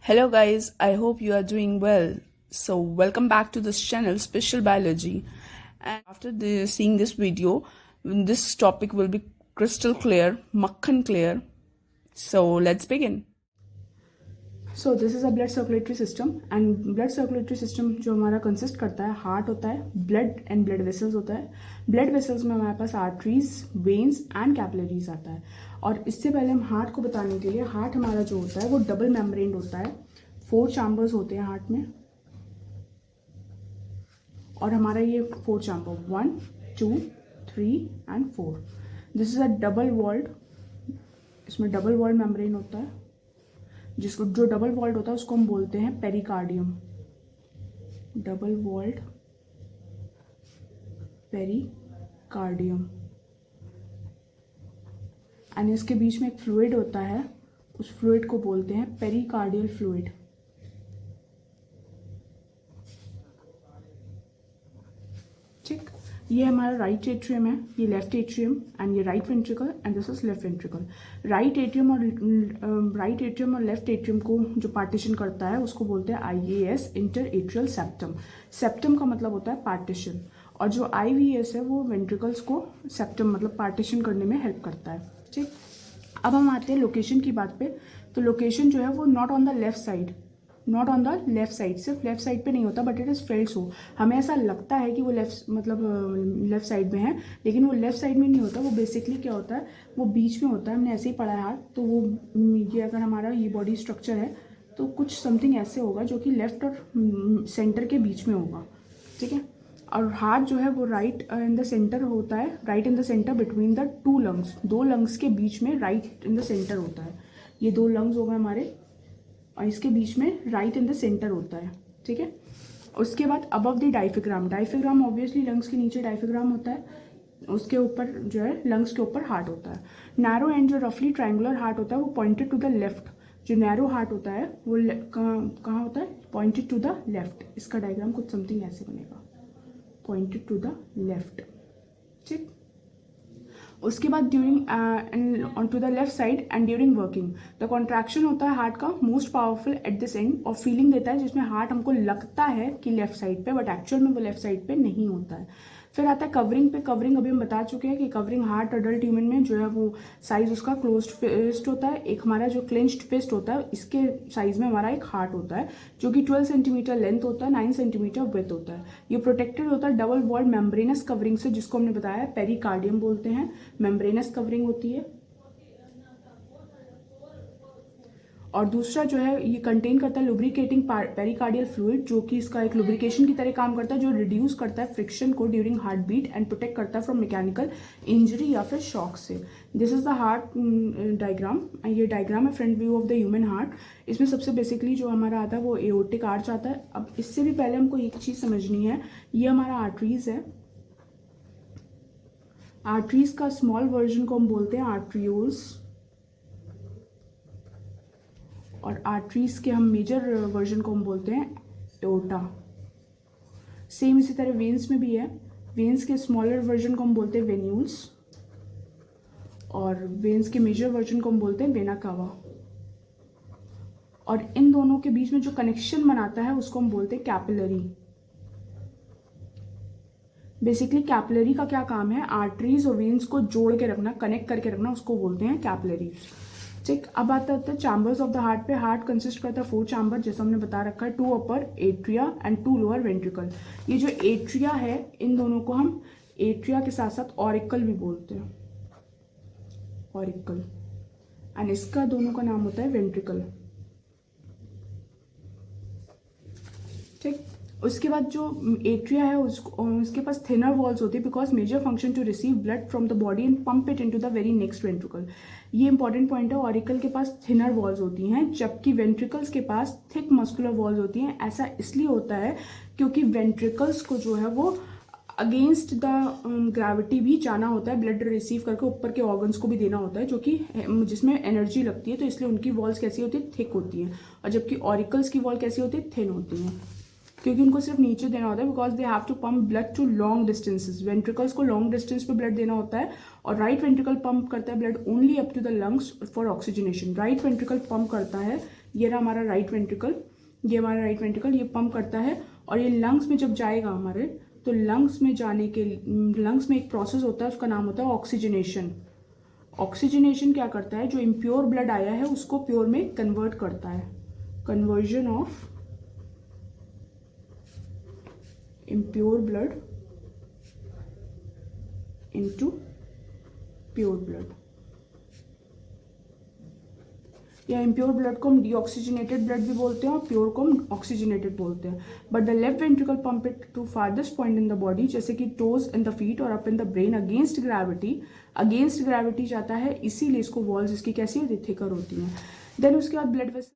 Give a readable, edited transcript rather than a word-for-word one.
Hello guys, I hope you are doing well. So welcome back to this channel Special Biology. And after seeing this video, this topic will be crystal clear, makhan clear. So let's begin. So this is a blood circulatory system and blood circulatory system जो हमारा consist करता है heart होता है, blood and blood vessels होता है. Blood vessels में हमारे पास आर्टरीज, वेन्स एंड कैपिलरीज आता है. और इससे पहले हम हार्ट को बताने के लिए, हार्ट हमारा जो होता है वो डबल मेम्ब्रेन होता है. 4 चैम्बर्स होते हैं हार्ट में और हमारा ये 4 chamber 1, 2, 3 and 4. This is a double walled. इसमें डबल वॉल्ड मेम्ब्रेन होता है. जिसको जो डबल वॉल्ड होता है उसको हम बोलते हैं pericardium. Double walled pericardium. And इसके बीच में एक फ्लूइड होता है, उस फ्लूइड को बोलते हैं पेरिकार्डियल फ्लूइड. ठीक, ये हमारा राइट एट्रियम है, ये लेफ्ट एट्रियम एंड ये right ventricle and this is left ventricle. Right atrium और लेफ्ट एट्रियम को जो पार्टीशन करता है उसको बोलते हैं IAS, inter atrial septum. Septum का मतलब होता है पार्टीशन और जो IVS है वो वेंट्रिकल्स को सेप्टम मतलब पार्टीशन करने में हेल्प करता है. ठीक, अब हम आते हैं लोकेशन की बात पे. तो लोकेशन जो है वो not on the left side, not on the left side, सिर्फ लेफ्ट साइड पे नहीं होता but it is felt so. हमें ऐसा लगता है कि वो लेफ्ट साइड में है, लेकिन वो लेफ्ट साइड में नहीं होता. वो बेसिकली क्या होता है, वो बीच में होता है. हमने ऐसे ही पढ़ा है हार्ट, तो वो ये अगर हमारा ये बॉडी स्ट्रक्चर है तो कुछ समथिंग ऐसे होगा जो कि लेफ्ट और सेंटर के बीच में होगा. ठीक है, और हार्ट जो है वो राइट इन द सेंटर होता है, right in the centre between the 2 lungs. 2 lungs के बीच में राइट इन द सेंटर होता है. ये 2 लंग्स हो गए हमारे और इसके बीच में राइट इन द सेंटर होता है. ठीक है, उसके बाद above the diaphragm. Diaphragm obviously lungs के नीचे डायफ्राम होता है, उसके ऊपर जो है लंग्स के ऊपर हार्ट होता है. नैरो एंड जो रफली ट्रायंगुलर हार्ट होता है वो पॉइंटेड टू द लेफ्ट. जो नैरो हार्ट होता है वो कहाँ होता है, पॉइंटेड टू द लेफ्ट. इसका डायग्राम कुछ समथिंग ऐसे बनेगा, पॉइंटेड टू द लेफ्ट. ठीक, उसके बाद during on to the left side and during working the contraction होता है हार्ट का most powerful at this end, और फीलिंग देता है जिसमें हार्ट हमको लगता है कि लेफ्ट साइड पे बट एक्चुअल में वो लेफ्ट साइड पे नहीं होता है. फिर आता है कवरिंग पे. कवरिंग अभी हम बता चुके हैं कि कवरिंग हार्ट अडल्ट ह्यूमन में जो है वो साइज उसका क्लोज्ड फिस्ट होता है. एक हमारा जो क्लेंच्ड फिस्ट होता है इसके साइज में हमारा एक हार्ट होता है जो कि 12 सेंटीमीटर लेंथ होता है, 9 सेंटीमीटर विड्थ होता है. ये प्रोटेक्टेड होता है डबल वॉल्ड मेम्ब्रेनस कवरिंग से, जिसको हमने बताया पेरिकार्डियम बोलते हैं. मेम्ब्रेनस कवरिंग होती है. और दूसरा जो है ये कंटेन करता है लुब्रिकेटिंग पेरिकार्डियल फ्लूइड, जो कि इसका एक लुब्रिकेशन की तरह काम करता है, जो रिड्यूस करता है फ्रिक्शन को during heart beat and protect करता है फ्रॉम मैकेनिकल इंजरी या फिर शॉक से. This is the heart diagram. ये डायग्राम है front view of the human heart. इसमें सबसे बेसिकली जो हमारा आता है वो एओर्टिक आर्च आता है. अब इससे भी पहले हमको एक चीज समझनी है, ये हमारा आर्टरीज है. आर्टरीज का स्मॉल वर्जन को हम बोलते हैं आर्ट्रियोल्स और आर्टरीज के हम मेजर वर्जन को हम बोलते हैं एओर्टा. सेम इसी तरह वेन्स में भी है. वेन्स के स्मॉलर वर्जन को हम बोलते हैं वेन्यूल्स और वेन्स के मेजर वर्जन को हम बोलते हैं वेना कावा. और इन दोनों के बीच में जो कनेक्शन बनाता है उसको हम बोलते हैं कैपिलरी. बेसिकली कैपिलरी का क्या काम है, आर्टरीज और वेन्स को जोड़ के रखना, कनेक्ट करके रखना, उसको बोलते हैं कैपिलरीज. ठीक, अब आता है चैम्बर्स ऑफ द हार्ट पे. हार्ट कंसिस्ट करता है 4 चैम्बर, जैसा हमने बता रखा है. 2 अपर एट्रिया एंड 2 लोअर वेंट्रिकल. ये जो एट्रिया है इन दोनों को हम एट्रिया के साथ साथ ऑरिकल भी बोलते हैं, ऑरिकल. एंड इसका दोनों का नाम होता है वेंट्रिकल. ठीक, उसके बाद जो एट्रिया है उसके पास थिनर वॉल्स होती है because major function to receive blood from the body and pump it into the very next ventricle. ये इंपॉर्टेंट पॉइंट है. ऑरिकल के पास थिनर वॉल्स होती हैं जबकि वेंट्रिकल्स के पास थिक मस्कुलर वॉल्स होती हैं. ऐसा इसलिए होता है क्योंकि वेंट्रिकल्स को जो है वो अगेंस्ट द ग्रेविटी भी जाना होता है, ब्लड रिसीव करके ऊपर के ऑर्गन्स को भी देना होता है जो कि जिसमें एनर्जी लगती है. तो इसलिए उनकी वॉल्स कैसी होती है, थिक होती हैं. और जबकि ऑरिकल्स की वॉल कैसी होती है, थिन होती हैं, क्योंकि उनको सिर्फ नीचे देना होता है because they have to pump blood to long distances. Ventricles को लॉन्ग डिस्टेंस पे ब्लड देना होता है और राइट वेंट्रिकल पंप करता है blood only up to the lungs for oxygenation. Right ventricle pump करता है ये रहा हमारा राइट वेंट्रिकल, ये हमारा राइट वेंट्रिकल, ये पंप करता है और ये लंग्स में जब जाएगा हमारे, तो लंग्स में जाने के, लंग्स में एक प्रोसेस होता है, उसका नाम होता है ऑक्सीजनेशन। ऑक्सीजनेशन क्या करता है, जो इम्प्योर ब्लड आया है उसको प्योर में कन्वर्ट करता है, conversion of impure blood into pure blood. या इम्प्योर ब्लड को हम डीऑक्सीजनेटेड ब्लड भी बोलते हैं और प्योर को हम ऑक्सीजनेटेड बोलते हैं। But the left ventricle pump it to farthest point in the body, जैसे कि टोज इन द फीट और up in the brain against gravity. Against gravity जाता है, इसीलिए इसको वॉल्स इसकी कैसी होती है, थिकर होती हैं। देन उसके बाद ब्लड वेसल